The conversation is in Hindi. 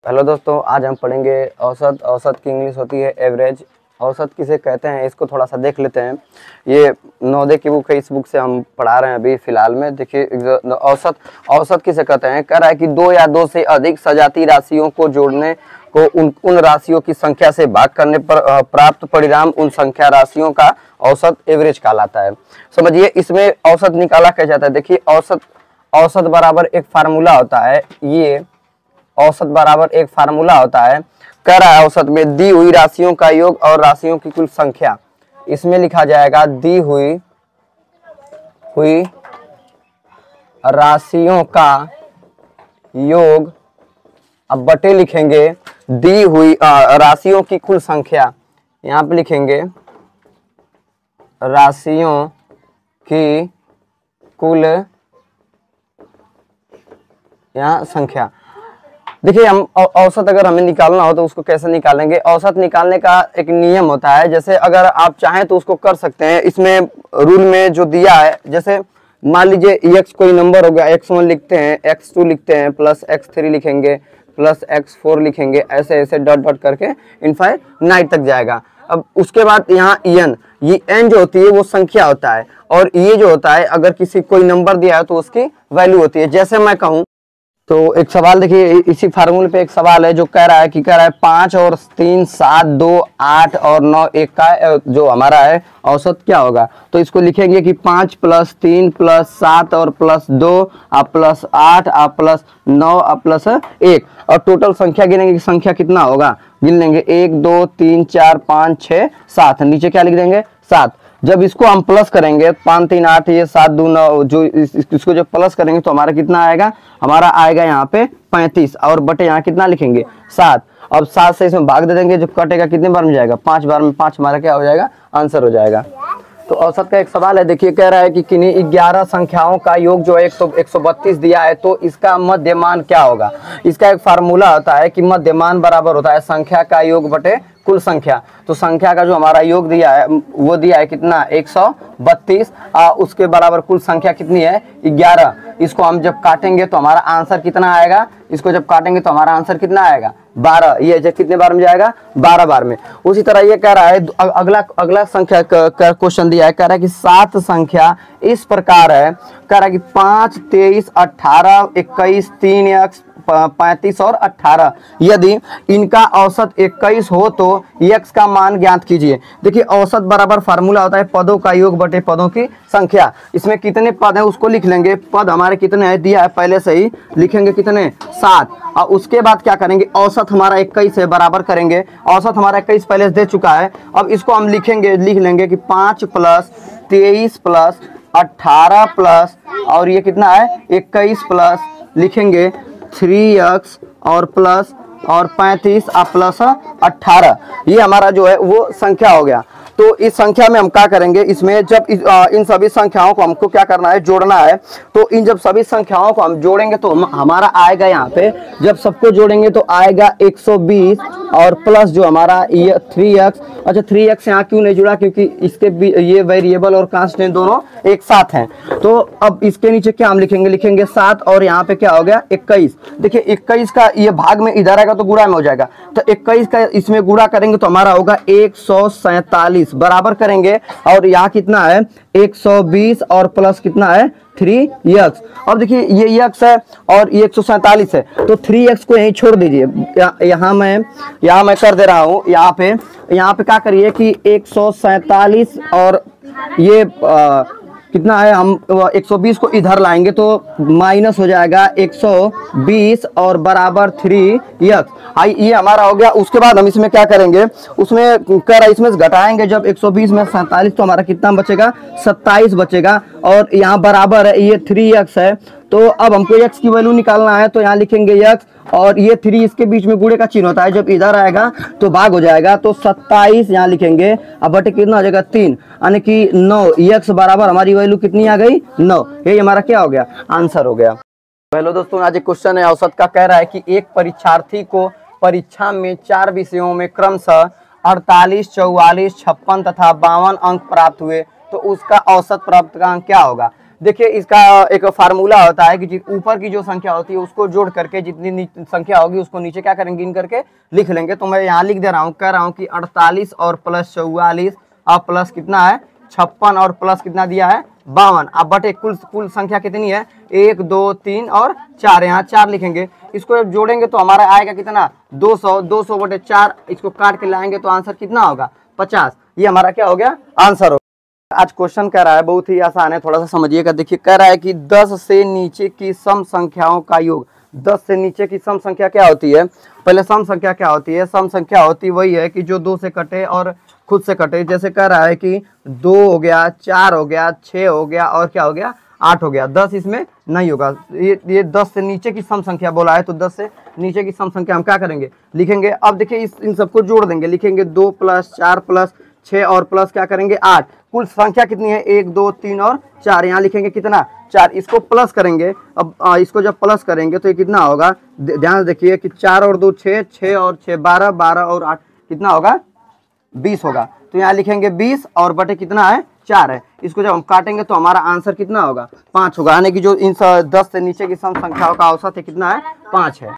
हेलो दोस्तों, आज हम पढ़ेंगे औसत। औसत की इंग्लिश होती है एवरेज। औसत किसे कहते हैं इसको थोड़ा सा देख लेते हैं। ये नवोदय की बुक है, इस बुक से हम पढ़ा रहे हैं अभी फिलहाल में। देखिए औसत औसत किसे कहते हैं। कह रहा है कि दो या दो से अधिक सजातीय राशियों को जोड़ने को उन राशियों की संख्या से भाग करने पर प्राप्त परिणाम उन संख्या राशियों का औसत एवरेज कहलाता है। समझिए, इसमें औसत निकाला कैसे जाता है। देखिए औसत बराबर एक फार्मूला होता है। ये औसत बराबर एक फार्मूला होता है। कह रहा है औसत में दी हुई राशियों का योग और राशियों की कुल संख्या। इसमें लिखा जाएगा दी हुई राशियों का योग, अब बटे लिखेंगे दी हुई राशियों की कुल संख्या। यहाँ पे लिखेंगे राशियों की कुल यहाँ संख्या। देखिए, हम औसत अगर हमें निकालना हो तो उसको कैसे निकालेंगे। औसत निकालने का एक नियम होता है। जैसे अगर आप चाहें तो उसको कर सकते हैं। इसमें रूल में जो दिया है, जैसे मान लीजिए x कोई नंबर हो गया, x1 लिखते हैं, x2 लिखते हैं, प्लस x3 लिखेंगे, प्लस x4 लिखेंगे, ऐसे ऐसे डॉट डॉट करके इनफाइनाइट तक जाएगा। अब उसके बाद यहाँ n, ये n जो होती है वो संख्या होता है, और ये जो होता है अगर किसी कोई नंबर दिया है तो उसकी वैल्यू होती है। जैसे मैं कहूँ तो एक सवाल देखिए, इसी फार्मूले पे एक सवाल है जो कह रहा है 5 और 3 7 2 8 और 9 1 का जो हमारा है औसत क्या होगा। तो इसको लिखेंगे कि 5 प्लस 3 प्लस 7 और प्लस 2 प्लस 8 प्लस 9 प्लस 1, और टोटल संख्या गिनेंगे कि संख्या कितना होगा। गिन लेंगे 1 2 3 4 5 6 7, नीचे क्या लिख देंगे 7। जब इसको हम प्लस करेंगे 5 3 8, ये 7 2 9, जो इसको जब प्लस करेंगे तो हमारा कितना आएगा, हमारा आएगा यहाँ पे 35, और बटे यहाँ कितना लिखेंगे 7। अब 7 से इसमें भाग दे देंगे, जो कटेगा कितने बार में जाएगा 5 बार में। 5 हमारा क्या हो जाएगा, आंसर हो जाएगा। तो औसत का एक सवाल है। देखिए, कह रहा है कि किन्हीं 11 संख्याओं का योग जो है 132 दिया है, तो इसका मध्यमान क्या होगा। इसका एक फार्मूला होता है कि मध्यमान बराबर होता है संख्या का योग बटे कुल संख्या। तो संख्या का जो हमारा योग दिया है वो दिया है कितना 132, उसके बराबर कुल संख्या कितनी है 11। इसको हम जब काटेंगे तो हमारा आंसर कितना आएगा, इसको जब काटेंगे तो हमारा आंसर कितना आएगा 12। ये जब कितने बार में जाएगा 12 बार में। उसी तरह ये कह रहा है अगला संख्या का क्वेश्चन दिया है। कह रहा है कि 7 संख्या इस प्रकार है। कह रहा है कि 5 23 18 21 3x 35 और 18, यदि इनका औसत 21 हो तो x का मान ज्ञात कीजिए। देखिए, औसत बराबर फार्मूला होता है पदों का योग बटे पदों की संख्या। इसमें कितने पद हैं उसको लिख लेंगे। पद हमारे कितने हैं दिया है पहले से ही, लिखेंगे कितने 7, और उसके बाद क्या करेंगे, औसत हमारा 21 है, बराबर करेंगे। औसत हमारा 21 पहले से दे चुका है। अब इसको हम लिख लेंगे कि 5 प्लस 23 प्लस 18 प्लस, और ये कितना है 21 प्लस लिखेंगे 3x और प्लस और 35 प्लस 18, ये हमारा जो है वो संख्या हो गया। तो इस संख्या में हम क्या करेंगे, इसमें जब इन सभी संख्याओं को हमको क्या करना है, जोड़ना है। तो इन जब सभी संख्याओं को हम जोड़ेंगे तो हमारा आएगा यहाँ पे, जब सबको जोड़ेंगे तो आएगा 120, और प्लस जो हमारा ये 3x। अच्छा, 3x यहाँ क्यों नहीं जुड़ा, क्योंकि इसके ये वेरिएबल और कांस्टेंट दोनों एक साथ हैं। तो अब इसके नीचे क्या हम लिखेंगे 7, और यहाँ पे क्या हो गया 21। देखिए, 21 का ये भाग में इधर आएगा तो गुणा में हो जाएगा। तो 21 का इसमें गुणा करेंगे तो हमारा होगा 147, बराबर करेंगे, और यहाँ कितना है 120 और प्लस कितना है 3x। अब देखिए, ये x है और ये 147 है, तो 3x को यहीं छोड़ दीजिए। यहाँ मैं कर दे रहा हूँ। यहाँ पे क्या करिए कि 147 और ये कितना है, हम 120 को इधर लाएंगे तो माइनस हो जाएगा 120 और बराबर 3x। ये हमारा हो गया। उसके बाद हम इसमें क्या करेंगे, उसमें कह रहा है इसमें से घटाएंगे जब 120 में 47, तो हमारा कितना बचेगा 27 बचेगा, और यहाँ बराबर है ये 3x है। तो अब हमको x की वैल्यू निकालना है, तो यहाँ लिखेंगे x, और ये 3 इसके बीच में गुणे का चिन्ह होता है, जब इधर आएगा तो भाग हो जाएगा। तो 27 यहाँ लिखेंगे, अब बटे कितना हो जाएगा 3, यानी कि 9। x बराबर हमारी वैल्यू कितनी आ गई 9। ये हमारा क्या हो गया, आंसर हो गया। हेलो दोस्तों, आज एक क्वेश्चन है औसत का। कह रहा है कि एक परीक्षार्थी को परीक्षा में 4 विषयों में क्रमशः 48 44 56 तथा 52 अंक प्राप्त हुए, तो उसका औसत प्राप्त अंक क्या होगा। देखिए इसका एक फार्मूला होता है कि ऊपर की जो संख्या होती है उसको जोड़ करके जितनी संख्या होगी उसको नीचे क्या करेंगे, गिन करके लिख लेंगे। तो मैं यहाँ लिख दे रहा हूँ, कह रहा हूँ कि 48 और प्लस 44 और प्लस कितना है 56 और प्लस कितना दिया है 52। अब बटे कुल संख्या कितनी है 1 2 3 और 4, यहाँ 4 लिखेंगे। इसको जब जोड़ेंगे तो हमारा आएगा कितना 200, 200 बटे 4, इसको काट के लाएंगे तो आंसर कितना होगा 50। ये हमारा क्या हो गया आंसर हो। आज क्वेश्चन कह रहा है, बहुत ही आसान है, थोड़ा सा समझिएगा। देखिए कह रहा है कि 10 से नीचे की सम संख्याओं का योग। 10 से नीचे की सम संख्या क्या होती है, पहले सम संख्या क्या होती है, सम संख्या होती वही है कि जो 2 से कटे और खुद से कटे। जैसे कह रहा है कि 2 हो गया, 4 हो गया, 6 हो गया और क्या हो गया 8 हो गया। 10 इसमें नहीं होगा। ये 10 से नीचे की सम संख्या बोला है, तो 10 से नीचे की सम संख्या हम क्या करेंगे लिखेंगे। अब देखिए इन सबको जोड़ देंगे, लिखेंगे 2 प्लस 4 प्लस 6 और प्लस क्या करेंगे 8। कुल संख्या कितनी है 1 2 3 और 4, यहाँ लिखेंगे कितना 4। इसको प्लस करेंगे। अब इसको जब प्लस करेंगे तो ये कितना होगा, ध्यान से देखिए कि 4 और 2 6, 6 और 6 12, 12 और 8 कितना होगा 20 होगा। तो यहाँ लिखेंगे 20 और बटे कितना है 4 है। इसको जब हम काटेंगे तो हमारा आंसर कितना होगा 5 होगा, यानी कि जो इन 10 से नीचे की सम संख्याओं का औसत है कितना है 5 है।